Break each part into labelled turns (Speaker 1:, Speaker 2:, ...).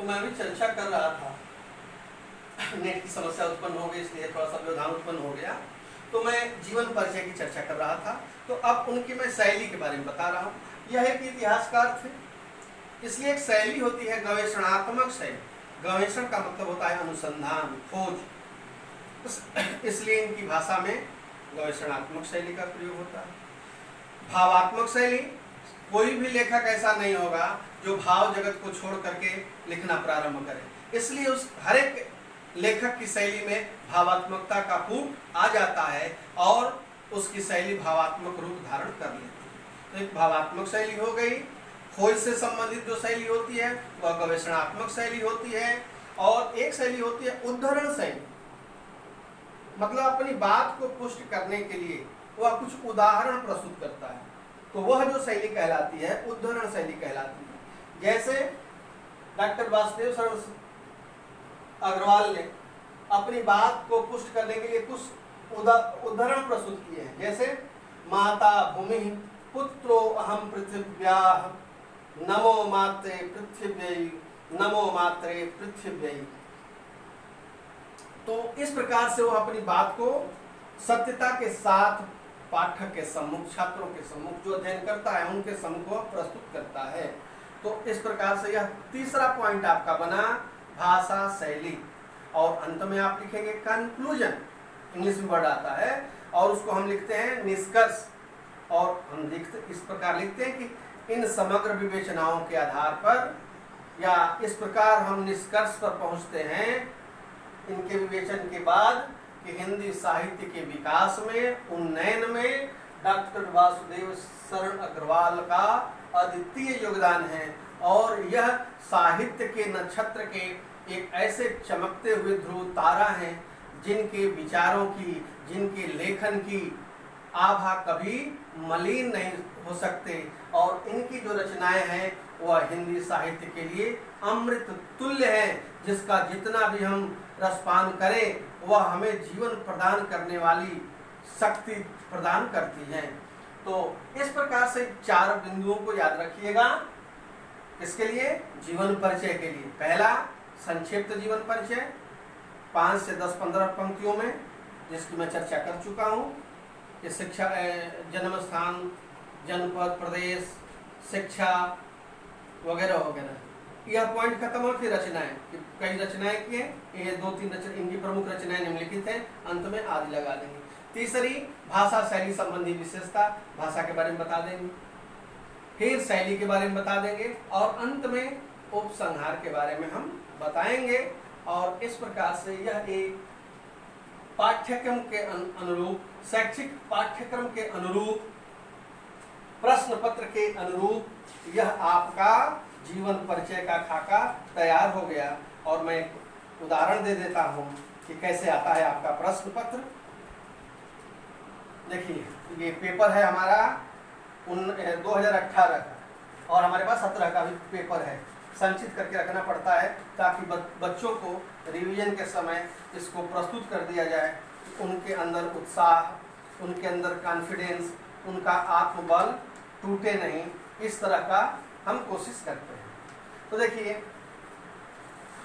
Speaker 1: तो मैं भी चर्चा कर रहा था, नेट की समस्या उत्पन्न हो गई इसलिए थोड़ा सा व्यवधान उत्पन्न हो गया। तो मैं जीवन परिचय की चर्चा कर रहा था, तो अब उनकी मैं शैली के बारे में बता रहा हूँ। यह एक इतिहासकार थे, इसलिए एक शैली होती है गवेषणात्मक शैली। गवेषण का मतलब होता है अनुसंधान, खोज, इसलिए इनकी भाषा में गवेषणात्मक शैली का प्रयोग होता है। भावात्मक शैली, कोई भी लेखक ऐसा नहीं होगा जो भाव जगत को छोड़ करके लिखना प्रारंभ करे, इसलिए उस हर एक लेखक की शैली में भावात्मकता का कूट आ जाता है और उसकी शैली भावात्मक रूप धारण कर लेती है। तो एक भावात्मक शैली हो गई। खोज से संबंधित जो शैली होती है वह गवेषणात्मक शैली होती है। और एक शैली होती है उद्धरण शैली, मतलब अपनी बात को पुष्ट करने के लिए वह कुछ उदाहरण प्रस्तुत करता है, तो वह जो शैली कहलाती है उद्धरण शैली कहलाती है। जैसे डॉक्टर वासुदेव शरण अग्रवाल ने अपनी बात को पुष्ट करने के लिए कुछ उदाहरण प्रस्तुत किए हैं। जैसे माता भूमि पुत्रो अहम पृथिव्याः नमो मात्रे पृथिव्यै नमो मात्रे पृथिव्यै। तो इस प्रकार से वो अपनी बात को सत्यता के साथ पाठक के सम्मुख, छात्रों के सम्मुख, जो अध्ययन करता है उनके सम्मुख प्रस्तुत करता है। तो इस प्रकार से यह तीसरा पॉइंट आपका बना, भाषा शैली। और अंत में आप लिखेंगे कंक्लूजन, इंग्लिश में वर्ड आता है, और उसको हम लिखते हैं निष्कर्ष। और हम इस प्रकार लिखते हैं कि इन समग्र विवेचनाओं के आधार पर, या इस प्रकार हम निष्कर्ष पर पहुंचते हैं इनके विवेचन के बाद कि हिंदी साहित्य के विकास में, उन्नयन में डॉक्टर वासुदेव शरण अग्रवाल का अद्वितीय योगदान है। और यह साहित्य के नक्षत्र के एक ऐसे चमकते हुए ध्रुव तारा हैं जिनके विचारों की, जिनके लेखन की आभा कभी मलिन नहीं हो सकते, और इनकी जो रचनाएं हैं वह हिंदी साहित्य के लिए अमृत तुल्य है, जिसका जितना भी हम रसपान करें वह हमें जीवन प्रदान करने वाली शक्ति प्रदान करती है। तो इस प्रकार से चार बिंदुओं को याद रखिएगा। इसके लिए जीवन परिचय के लिए पहला संक्षिप्त जीवन परिचय 5 से 10-15 पंक्तियों में, जिसकी मैं चर्चा कर चुका हूँ कि शिक्षा, जन्म स्थान, जनपद, प्रदेश, शिक्षा वगैरह वगैरह। यह पॉइंट खत्म हो, फिर रचनाएं, कई रचनाएं की हैं, ये 2-3 रचना, इनकी प्रमुख रचनाएं निम्नलिखित हैं, अंत में आदि लगा देंगे। तीसरी भाषा शैली संबंधी विशेषता, भाषा के बारे में बता देंगे, फिर शैली के बारे में बता देंगे, और अंत में उपसंहार के बारे में हम बताएंगे। और इस प्रकार से यह एक पाठ्यक्रम के अनुरूप, शैक्षिक पाठ्यक्रम के अनुरूप, प्रश्न पत्र के अनुरूप यह आपका जीवन परिचय का खाका तैयार हो गया। और मैं उदाहरण दे देता हूं कि कैसे आता है आपका प्रश्न पत्र। देखिए, ये पेपर है हमारा 2018 का, और हमारे पास 17 का भी पेपर है। संचित करके रखना पड़ता है ताकि बच्चों को रिवीजन के समय इसको प्रस्तुत कर दिया जाए, उनके अंदर उत्साह, उनके अंदर कॉन्फिडेंस, उनका आत्मबल टूटे नहीं, इस तरह का हम कोशिश करते हैं। तो देखिए,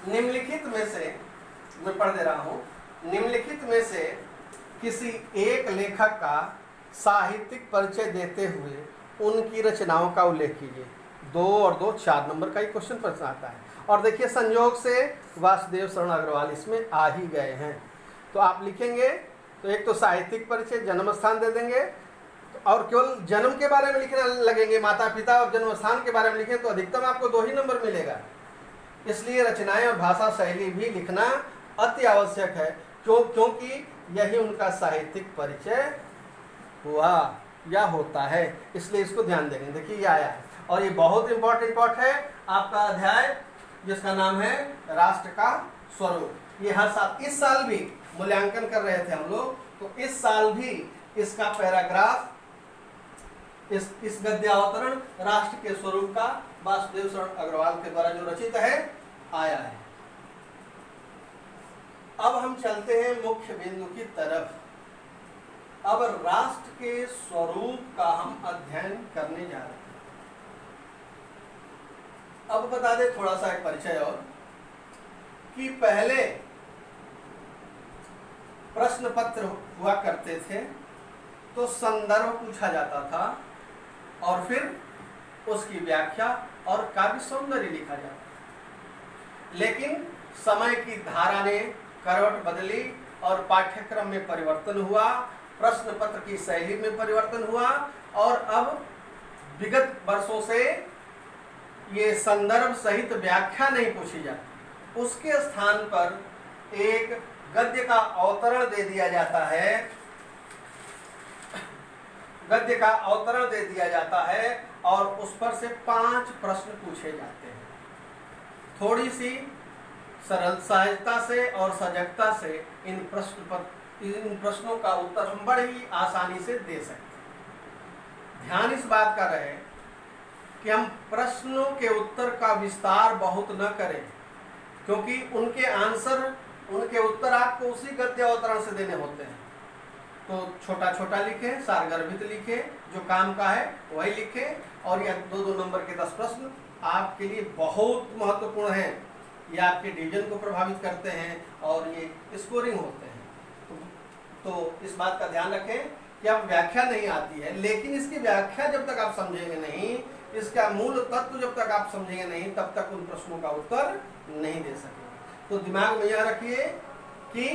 Speaker 1: निम्नलिखित में से मैं पढ़ दे रहा हूँ, निम्नलिखित में से किसी एक लेखक का साहित्यिक परिचय देते हुए उनकी रचनाओं का उल्लेख कीजिए। 2 और 2 4 नंबर का ही क्वेश्चन प्रश्न आता है। और देखिए, संयोग से वासुदेव शरण अग्रवाल इसमें आ ही गए हैं, तो आप लिखेंगे तो एक तो साहित्यिक परिचय, जन्म स्थान दे देंगे, और केवल जन्म के बारे में लिखना लगेंगे, माता पिता और जन्म स्थान के बारे में लिखें तो अधिकतम आपको 2 ही नंबर मिलेगा। इसलिए रचनाएं और भाषा शैली भी लिखना अति आवश्यक है, क्योंकि यही उनका साहित्यिक परिचय हुआ या होता है, इसलिए इसको ध्यान देंगे। देखिए, ये आया है, और ये बहुत इंपॉर्टेंट पार्ट है आपका अध्याय, जिसका नाम है राष्ट्र का स्वरूप। ये हर साल, इस साल भी मूल्यांकन कर रहे थे हम लोग, तो इस साल भी इसका पैराग्राफ, इस गद्यावतरण राष्ट्र के स्वरूप का वासुदेव शरण अग्रवाल के द्वारा जो रचित है आया है। अब हम चलते हैं मुख्य बिंदु की तरफ। अब राष्ट्र के स्वरूप का हम अध्ययन करने जा रहे हैं। अब बता दें थोड़ा सा एक परिचय और कि पहले प्रश्न पत्र हुआ करते थे तो संदर्भ पूछा जाता था और फिर उसकी व्याख्या और काव्य सौंदर्य लिखा जाता था। लेकिन समय की धारा ने करवट बदली और पाठ्यक्रम में परिवर्तन हुआ, प्रश्न पत्र की शैली में परिवर्तन हुआ और अब विगत वर्षों से ये संदर्भ सहित व्याख्या नहीं पूछी जाती, उसके स्थान पर एक गद्य का अवतरण दे दिया जाता है, गद्य का अवतरण दे दिया जाता है और उस पर से 5 प्रश्न पूछे जाते हैं। थोड़ी सी सरल सहजता से और सजगता से इन प्रश्नों का उत्तर हम बड़े ही आसानी से दे सकते हैं। ध्यान इस बात का रहे कि हम प्रश्नों के उत्तर का विस्तार बहुत न करें, क्योंकि उनके उत्तर आपको उसी गद्य अवतरण से देने होते हैं। तो छोटा छोटा लिखें, सारगर्भित लिखें, जो काम का है वही लिखें और यह 2-2 नंबर के 10 प्रश्न आपके लिए बहुत महत्वपूर्ण हैं। ये आपके डिवीजन को प्रभावित करते हैं और ये स्कोरिंग होते हैं। तो इस बात का ध्यान रखें कि अब व्याख्या नहीं आती है, लेकिन इसकी व्याख्या जब तक आप समझेंगे नहीं, इसका मूल तत्व जब तक आप समझेंगे नहीं, तब तक उन प्रश्नों का उत्तर नहीं दे सकेंगे। तो दिमाग में यह रखिए कि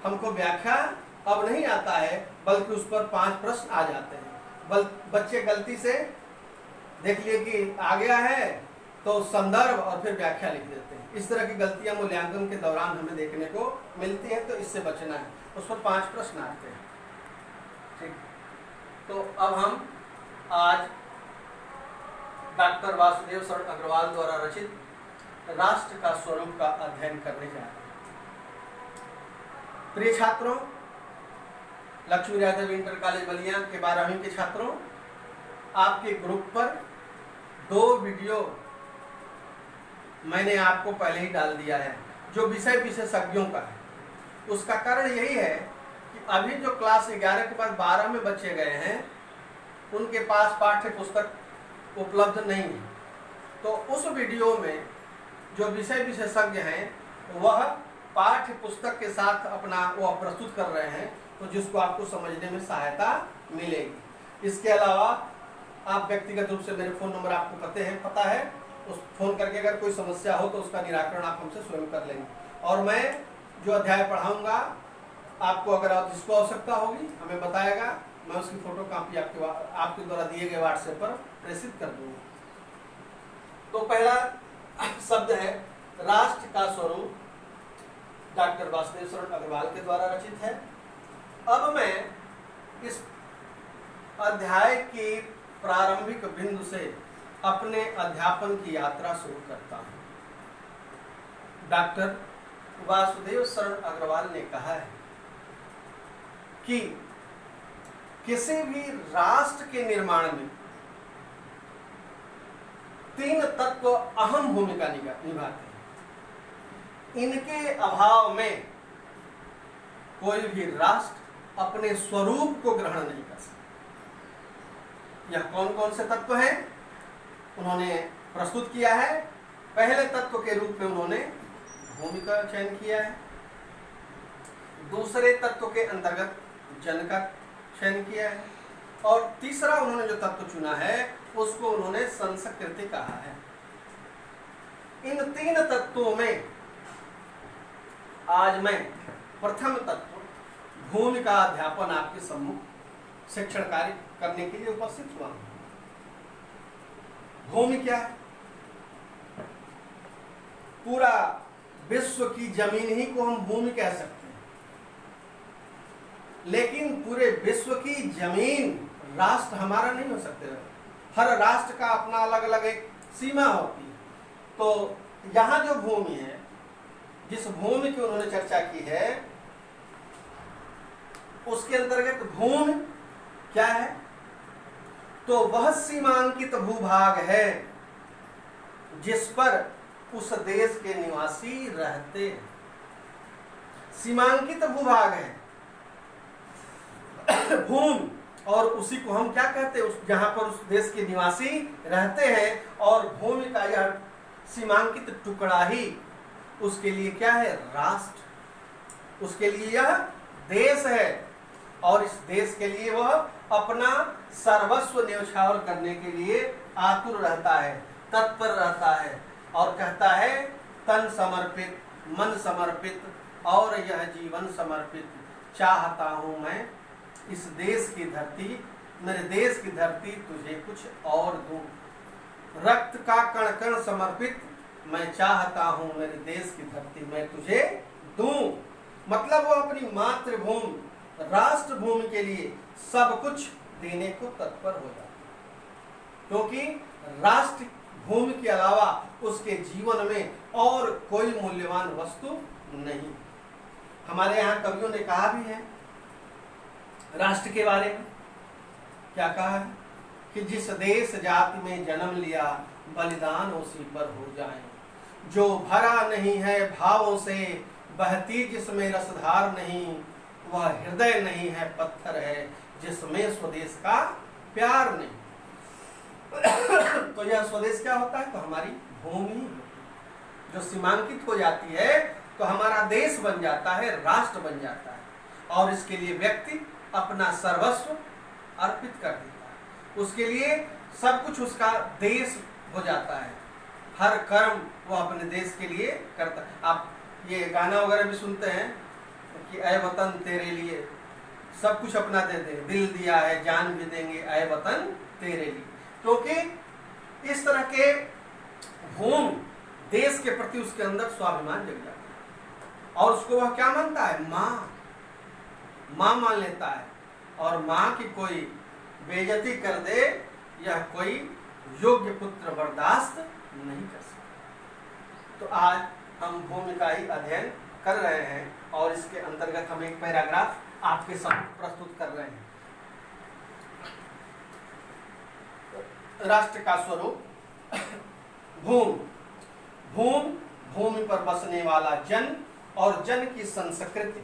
Speaker 1: हमको व्याख्या अब नहीं आता है, बल्कि उस पर 5 प्रश्न आ जाते हैं। बच्चे गलती से देख लिए कि आ गया है तो संदर्भ और फिर व्याख्या लिख देते हैं। इस तरह की गलतियां मूल्यांकन के दौरान हमें देखने को मिलती हैं, तो इससे बचना है। उस पर 5 प्रश्न आते हैं। ठीक, तो अब हम आज डॉक्टर वासुदेव शरण अग्रवाल द्वारा रचित राष्ट्र का स्वरूप का अध्ययन करने जा रहे हैं। प्रिय छात्रों, लक्ष्मी यादव इंटर कॉलेज बलिया के 12वीं के छात्रों, आपके ग्रुप पर 2 वीडियो मैंने आपको पहले ही डाल दिया है, जो विषय विशेषज्ञों का है। उसका कारण यही है कि अभी जो क्लास 11 के बाद 12 में बच्चे गए हैं, उनके पास पाठ्य पुस्तक उपलब्ध नहीं है। तो उस वीडियो में जो विषय विशेषज्ञ हैं वह पाठ्य पुस्तक के साथ अपना वह प्रस्तुत कर रहे हैं, तो जिसको आपको समझने में सहायता मिलेगी। इसके अलावा आप व्यक्तिगत रूप से, मेरे फ़ोन नंबर आपको पता है, उस फोन करके अगर कोई समस्या हो तो उसका निराकरण आप हमसे स्वयं कर लेंगे। और मैं जो अध्याय पढ़ाऊंगा आपको, अगर जिसको आवश्यकता होगी हमें बताएगा, मैं उसकी फोटो कॉपी आपके द्वारा दिए गए व्हाट्सएप पर प्रेषित कर दूंगा। तो पहला शब्द है राष्ट्र का स्वरूप, डॉक्टर वासुदेव शरण अग्रवाल के द्वारा रचित है। अब मैं इस अध्याय की प्रारंभिक बिंदु से अपने अध्यापन की यात्रा शुरू करता हूं। डॉक्टर वासुदेव शरण अग्रवाल ने कहा है कि किसी भी राष्ट्र के निर्माण में 3 तत्व अहम भूमिका निभाते हैं। इनके अभाव में कोई भी राष्ट्र अपने स्वरूप को ग्रहण नहीं कर सकता। यह कौन कौन से तत्व हैं उन्होंने प्रस्तुत किया है। पहले तत्व के रूप में उन्होंने भूमि का चयन किया है। दूसरे तत्व के अंतर्गत जन का चयन किया है। और तीसरा उन्होंने जो तत्व चुना है उसको उन्होंने संस्कृति कहा है। इन 3 तत्वों में आज मैं प्रथम तत्व भूमि का अध्यापन आपके सम्मुख शिक्षण कार्य करने के लिए उपस्थित हुआ हूं। भूमि क्या है? पूरा विश्व की जमीन ही को हम भूमि कह सकते हैं, लेकिन पूरे विश्व की जमीन राष्ट्र हमारा नहीं हो सकते। हर राष्ट्र का अपना अलग अलग एक सीमा होती है। तो यहाँ जो भूमि है, जिस भूमि की उन्होंने चर्चा की है, उसके अंतर्गत भूमि क्या है? तो वह सीमांकित भूभाग है जिस पर उस देश के निवासी रहते हैं। सीमांकित भूभाग है भूमि, और उसी को हम क्या कहते हैं? जहां पर उस देश के निवासी रहते हैं। और भूमि का यह सीमांकित टुकड़ा ही उसके लिए क्या है? राष्ट्र। उसके लिए यह देश है और इस देश के लिए वह अपना सर्वस्व न्यौछावर करने के लिए आतुर रहता है, तत्पर रहता है और कहता है तन समर्पित, मन समर्पित और यह जीवन समर्पित चाहता हूं मैं इस देश की धरती, मेरे देश की धरती तुझे कुछ और दूं। रक्त का कण कण समर्पित मैं चाहता हूं मेरे देश की धरती मैं तुझे दूं। मतलब वो अपनी मातृभूमि, राष्ट्र भूमि के लिए सब कुछ देने को तत्पर हो जाता है, क्योंकि राष्ट्र भूमि के अलावा उसके जीवन में और कोई मूल्यवान वस्तु नहीं। हमारे यहाँ कवियों ने कहा भी है राष्ट्र के बारे में, क्या कहा है कि जिस देश जाति में जन्म लिया बलिदान उसी पर हो जाए, जो भरा नहीं है भावों से बहती जिसमें रसधार नहीं, वह हृदय नहीं है पत्थर है जिसमें स्वदेश का प्यार नहीं। तो यह स्वदेश क्या होता है? तो हमारी भूमि जो सीमांकित हो जाती है तो हमारा देश बन जाता है, राष्ट्र बन जाता है और इसके लिए व्यक्ति अपना सर्वस्व अर्पित कर देता है। उसके लिए सब कुछ उसका देश हो जाता है, हर कर्म वो अपने देश के लिए करता है। आप ये गाना वगैरह भी सुनते हैं कि ऐ वतन तेरे लिए सब कुछ अपना दे दे, दिल दिया है जान भी देंगे ऐ वतन तेरे लिए, क्योंकि इस तरह के भूमि देश के प्रति उसके अंदर स्वाभिमान जग जाता है और उसको वह क्या मानता है? माँ मान लेता है और माँ की कोई बेइज्जती कर दे यह कोई योग्य पुत्र बर्दाश्त नहीं कर सकता। तो आज हम भूमि का ही अध्ययन कर रहे हैं और इसके अंतर्गत हम एक पैराग्राफ आपके सामने प्रस्तुत कर रहे हैं। राष्ट्र का स्वरूप भूमि पर बसने वाला जन और जन की संस्कृति,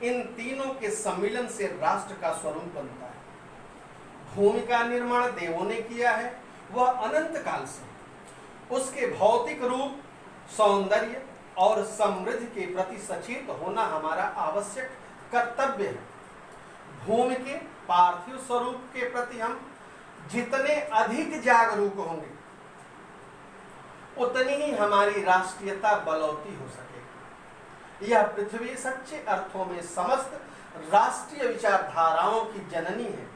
Speaker 1: इन तीनों के सम्मिलन से राष्ट्र का स्वरूप बनता है। भूमि का निर्माण देवों ने किया है, वह अनंत काल से उसके भौतिक रूप, सौंदर्य और समृद्धि के प्रति सचेत होना हमारा आवश्यक कर्तव्य है। भूमि के पार्थिव स्वरूप के प्रति हम जितने अधिक जागरूक होंगे उतनी ही हमारी राष्ट्रीयता बलौती हो सकेगी। यह पृथ्वी सच्चे अर्थों में समस्त राष्ट्रीय विचारधाराओं की जननी है।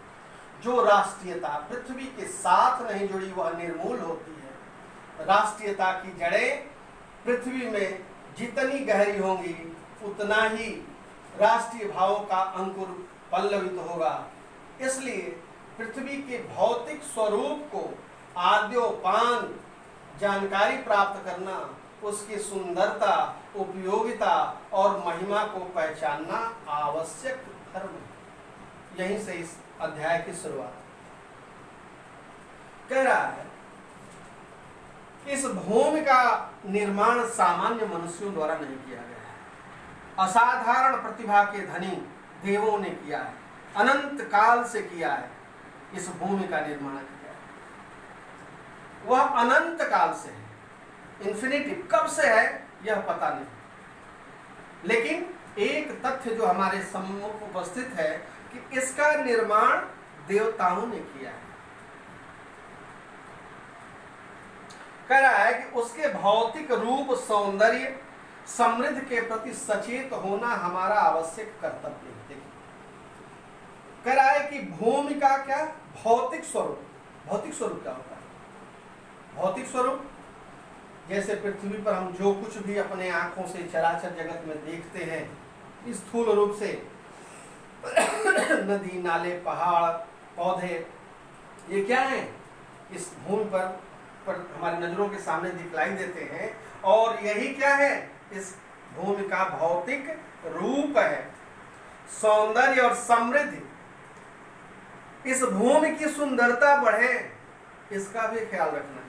Speaker 1: जो राष्ट्रीयता पृथ्वी के साथ नहीं जुड़ी वह निर्मूल होती है। राष्ट्रीयता की जड़ें पृथ्वी में जितनी गहरी होंगी उतना ही राष्ट्रीय भावों का अंकुर पल्लवित होगा। इसलिए पृथ्वी के भौतिक स्वरूप को आद्योपान जानकारी प्राप्त करना, उसकी सुंदरता, उपयोगिता और महिमा को पहचानना आवश्यक धर्म है। यहीं से इस अध्याय की शुरुआत कह रहा है। इस भूमि का निर्माण सामान्य मनुष्यों द्वारा नहीं किया गया है, असाधारण प्रतिभा के धनी देवों ने किया है, अनंत काल से किया है। इस भूमि का निर्माण किया है, वह अनंत काल से है, इन्फिनिटी कब से है यह पता नहीं, लेकिन एक तथ्य जो हमारे सम्मुख उपस्थित है कि इसका निर्माण देवताओं ने किया है। कह रहा है कि उसके भौतिक रूप, सौंदर्य, समृद्धि के प्रति सचेत होना हमारा आवश्यक कर्तव्य है। देखिए कह रहा है कि भूमि का क्या भौतिक स्वरूप। भौतिक स्वरूप क्या होता है? भौतिक स्वरूप जैसे पृथ्वी पर हम जो कुछ भी अपने आंखों से चराचर जगत में देखते हैं स्थूल रूप से नदी, नाले, पहाड़, पौधे, ये क्या है? इस भूमि पर हमारी नजरों के सामने दिखलाई देते हैं और यही क्या है? इस भूमि का भौतिक रूप है, सौंदर्य और समृद्धि। इस भूमि की सुंदरता बढ़े इसका भी ख्याल रखना चाहिए,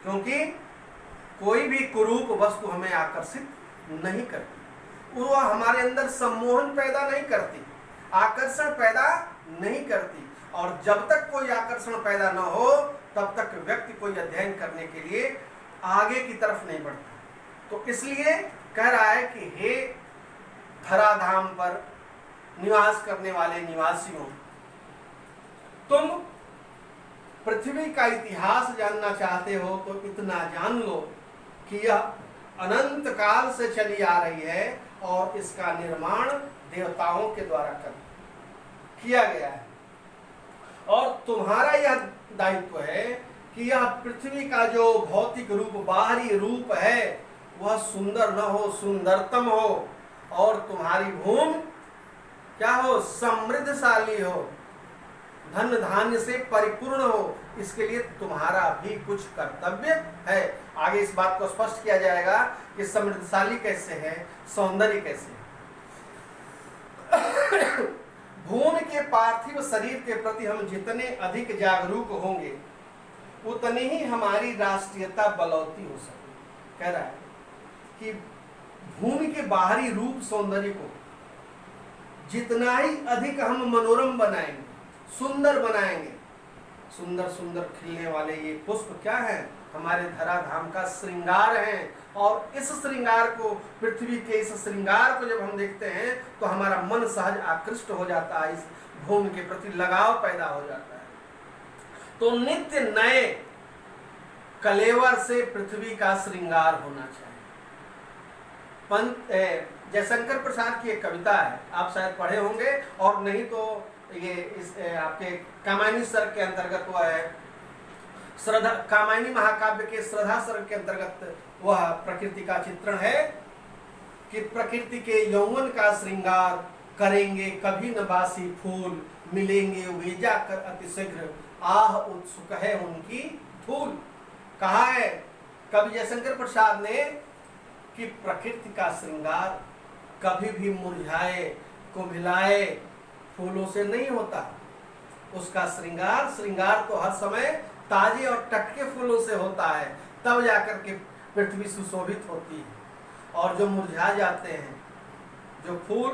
Speaker 1: क्योंकि कोई भी कुरूप वस्तु हमें आकर्षित नहीं करती, वो हमारे अंदर सम्मोहन पैदा नहीं करती, आकर्षण पैदा नहीं करती। और जब तक कोई आकर्षण पैदा न हो तब तक व्यक्ति कोई अध्ययन करने के लिए आगे की तरफ नहीं बढ़ता। तो इसलिए कह रहा है कि हे धराधाम पर निवास करने वाले निवासियों, तुम पृथ्वी का इतिहास जानना चाहते हो तो इतना जान लो कि यह अनंत काल से चली आ रही है और इसका निर्माण देवताओं के द्वारा किया गया है। और तुम्हारा यह दायित्व है कि यह पृथ्वी का जो भौतिक रूप, बाहरी रूप है, वह सुंदर न हो, सुंदरतम हो, और तुम्हारी भूमि क्या हो, समृद्धशाली हो, धन धान्य से परिपूर्ण हो। इसके लिए तुम्हारा भी कुछ कर्तव्य है। आगे इस बात को स्पष्ट किया जाएगा कि समृद्धशाली कैसे है, सौंदर्य कैसे है। भूमि के पार्थिव शरीर के प्रति हम जितने अधिक जागरूक होंगे उतनी ही हमारी राष्ट्रीयता बलौती हो सके। कह रहा है कि भूमि के बाहरी रूप, सौंदर्य को जितना ही अधिक हम मनोरम बनाएंगे, सुंदर बनाएंगे, सुंदर सुंदर खिलने वाले ये पुष्प क्या है, हमारे धराधाम का श्रृंगार है। और इस श्रृंगार को, पृथ्वी के इस श्रृंगार को जब हम देखते हैं तो हमारा मन सहज आकृष्ट हो जाता है, इस भूमि के प्रति लगाव पैदा हो जाता है। तो नित्य नए कलेवर से पृथ्वी का श्रृंगार होना चाहिए। जयशंकर प्रसाद की एक कविता है, आप शायद पढ़े होंगे, और नहीं तो ये इस आपके कामायनी सर्ग के अंतर्गत वह है, श्रद्धा, कामायनी महाकाव्य के श्रद्धा सर्ग के अंतर्गत वह प्रकृति का चित्रण है कि प्रकृति के यौवन का श्रृंगार करेंगे कभी न बासी फूल, मिलेंगे वे जाकर अतिशीघ्र, आह उत्सुक है उनकी धूल। कहा है कवि जयशंकर प्रसाद ने कि प्रकृति का श्रृंगार कभी भी मुरझाए, कुम्हिलाए फूलों से नहीं होता। उसका श्रृंगार तो हर समय ताजे और टटके फूलों से होता है, तब जाकर के पृथ्वी सुशोभित होती है। और जो मुरझा जाते हैं, जो फूल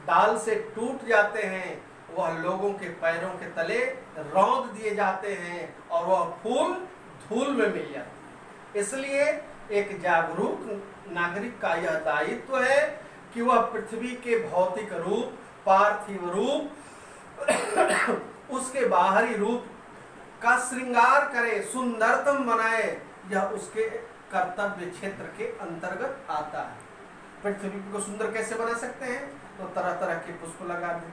Speaker 1: डाल से टूट जाते हैं, वह लोगों के पैरों के तले रौंद दिए जाते हैं और वह फूल धूल में मिल जाते हैं। इसलिए एक जागरूक नागरिक का यह दायित्व है कि वह पृथ्वी के भौतिक रूप, पार्थिव रूप, उसके बाहरी रूप का श्रृंगार करे, सुंदरतम बनाए। यह उसके कर्तव्य क्षेत्र के अंतर्गत आता है। पृथ्वी को सुंदर कैसे बना सकते हैं? तो तरह तरह के पुष्प लगा दें,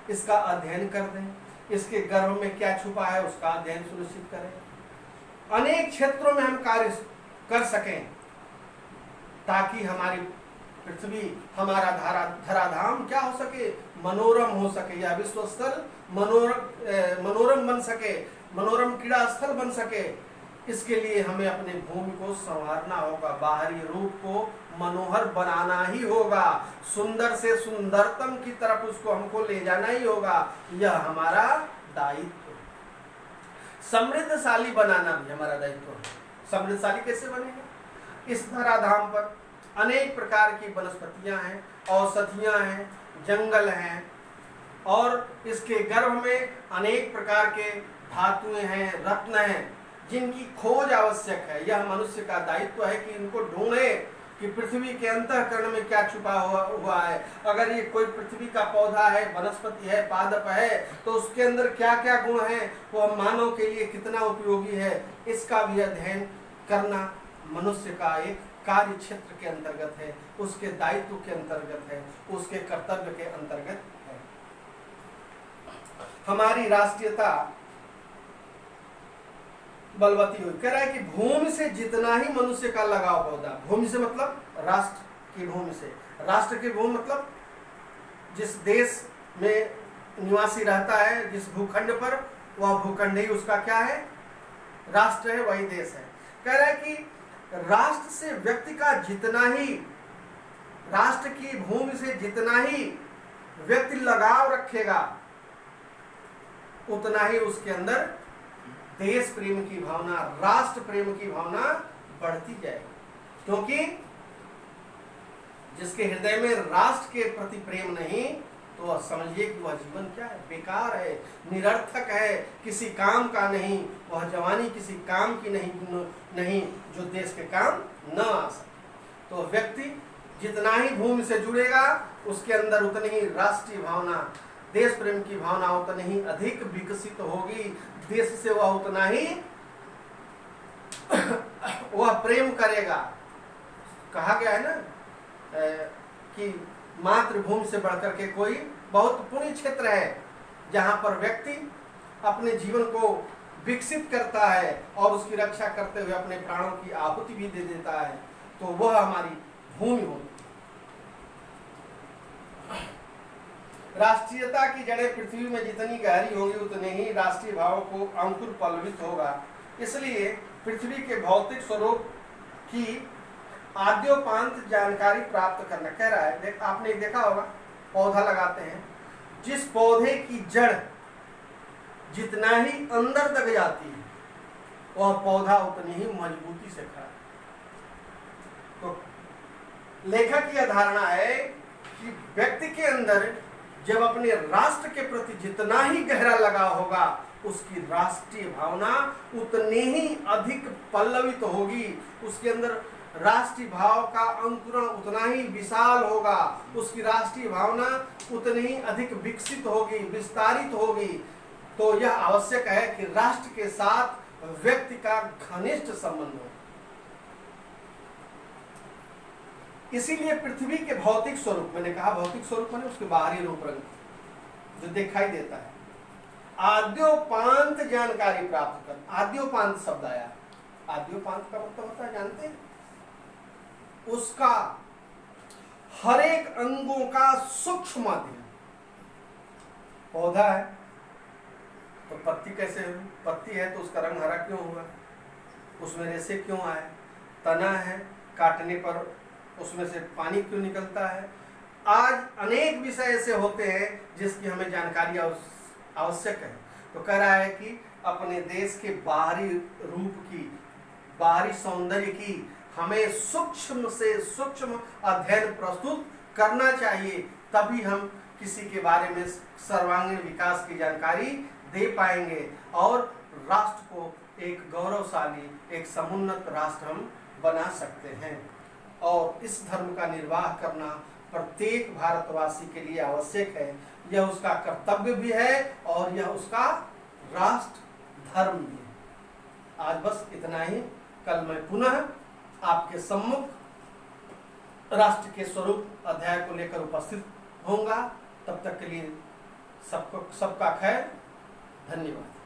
Speaker 1: इसका अध्ययन कर दें, इसके गर्भ में क्या छुपा है उसका अध्ययन सुनिश्चित करें, अनेक क्षेत्रों में हम कार्य कर सकें ताकि हमारी पृथ्वी, हमारा धराधाम क्या हो सके, मनोरम हो सके, या विश्व स्थल मनोरम बन सके, मनोरम क्रीड़ा स्थल बन सके। इसके लिए हमें अपने भूमि को संवारना होगा, बाहरी रूप को मनोहर बनाना ही होगा, सुंदर से सुंदरतम की तरफ उसको हमको ले जाना ही होगा। यह हमारा दायित्व है। समृद्धशाली बनाना भी हमारा दायित्व है। समृद्धशाली कैसे बनेगा? इस धराधाम पर अनेक प्रकार की वनस्पतियां हैं, औषधियां हैं, जंगल हैं, और इसके गर्भ में अनेक प्रकार के धातुएं हैं, रत्न हैं, जिनकी खोज आवश्यक है। यह मनुष्य का दायित्व है कि इनको ढूंढे कि पृथ्वी के अंतःकरण में क्या छुपा हुआ है। अगर ये कोई पृथ्वी का पौधा है, वनस्पति है, पादप है, तो उसके अंदर क्या क्या गुण है, वह मानव के लिए कितना उपयोगी है, इसका भी अध्ययन करना मनुष्य का एक कार्य क्षेत्र के अंतर्गत है, उसके दायित्व के अंतर्गत है, उसके कर्तव्य के अंतर्गत है। हमारी राष्ट्रीयता बलवती हुई। कह रहा है कि भूमि से जितना ही मनुष्य का लगाव होगा, भूमि से मतलब राष्ट्र की भूमि से, राष्ट्र की भूमि मतलब जिस देश में निवासी रहता है, जिस भूखंड पर, वह भूखंड ही उसका क्या है, राष्ट्र है, वही देश है। कह रहा है कि राष्ट्र से व्यक्ति का जितना ही, राष्ट्र की भूमि से जितना ही व्यक्ति लगाव रखेगा, उतना ही उसके अंदर देश प्रेम की भावना, राष्ट्र प्रेम की भावना बढ़ती जाएगी। क्योंकि जिसके हृदय में राष्ट्र के प्रति प्रेम नहीं, तो वह समझिए कि वह जीवन क्या है, बेकार है, निरर्थक है, किसी काम का नहीं। वह जवानी किसी काम की नहीं जो देश के काम न आ सके। तो व्यक्ति जितना ही भूमि से जुड़ेगा उसके अंदर उतनी ही राष्ट्रीय भावना, देश प्रेम की भावना उतनी ही अधिक विकसित होगी। देश से वह उतना ही वह प्रेम करेगा। कहा गया है ना कि मातृभूमि से बढ़कर के कोई बहुत पुण्य क्षेत्र है, जहां पर व्यक्ति अपने जीवन को विकसित करता है और उसकी रक्षा करते हुए अपने प्राणों की आहुति भी दे देता है, तो वह हमारी भूमि होगी। राष्ट्रीयता की जड़ें पृथ्वी में जितनी गहरी होगी उतने ही राष्ट्रीय भाव को अंकुर पल्लवित होगा। इसलिए पृथ्वी के भौतिक स्वरूप की आद्योपांत जानकारी प्राप्त करना कह रहा है। आपने देखा होगा, पौधा लगाते हैं, जिस पौधे की जड़ जितना ही अंदर तक जाती है वह पौधा उतनी ही मजबूती से खड़ा। तो लेखक यह धारणा है कि व्यक्ति के अंदर जब अपने राष्ट्र के प्रति जितना ही गहरा लगाव होगा उसकी राष्ट्रीय भावना उतनी ही अधिक पल्लवित होगी, उसके अंदर राष्ट्रीय भाव का अंकुरण उतना ही विशाल होगा, उसकी राष्ट्रीय भावना उतनी ही अधिक विकसित होगी, विस्तारित होगी। तो यह आवश्यक है कि राष्ट्र के साथ व्यक्ति का घनिष्ठ संबंध हो। इसीलिए पृथ्वी के भौतिक स्वरूप, मैंने कहा भौतिक स्वरूप मैंने उसके बाहरी रूप रंग जो दिखाई देता है, आद्योपांत जानकारी प्राप्त कर। आद्योपांत शब्द आया, आद्योपांत का मतलब होता है जानते हैं, उसका हर एक अंगों का सूक्ष्म अध्ययन। पौधा है तो पत्ती कैसे हुई, पत्ती है तो उसका रंग हरा क्यों हुआ, उसमें रेशे क्यों आए, तना है काटने पर उसमें से पानी क्यों निकलता है। आज अनेक विषय ऐसे होते हैं जिसकी हमें जानकारी आवश्यक है। तो कह रहा है कि अपने देश के बाहरी रूप की, बाहरी सौंदर्य की हमें सूक्ष्म से सूक्ष्म अध्ययन प्रस्तुत करना चाहिए, तभी हम किसी के बारे में सर्वांगीण विकास की जानकारी दे पाएंगे और राष्ट्र को एक गौरवशाली, एक समुन्नत राष्ट्र हम बना सकते हैं। और इस धर्म का निर्वाह करना प्रत्येक भारतवासी के लिए आवश्यक है। यह उसका कर्तव्य भी है और यह उसका राष्ट्र धर्म भी है। आज बस इतना ही। कल मैं पुनः आपके सम्मुख राष्ट्र के स्वरूप अध्याय को लेकर उपस्थित होऊंगा। तब तक के लिए सबका खैर, धन्यवाद।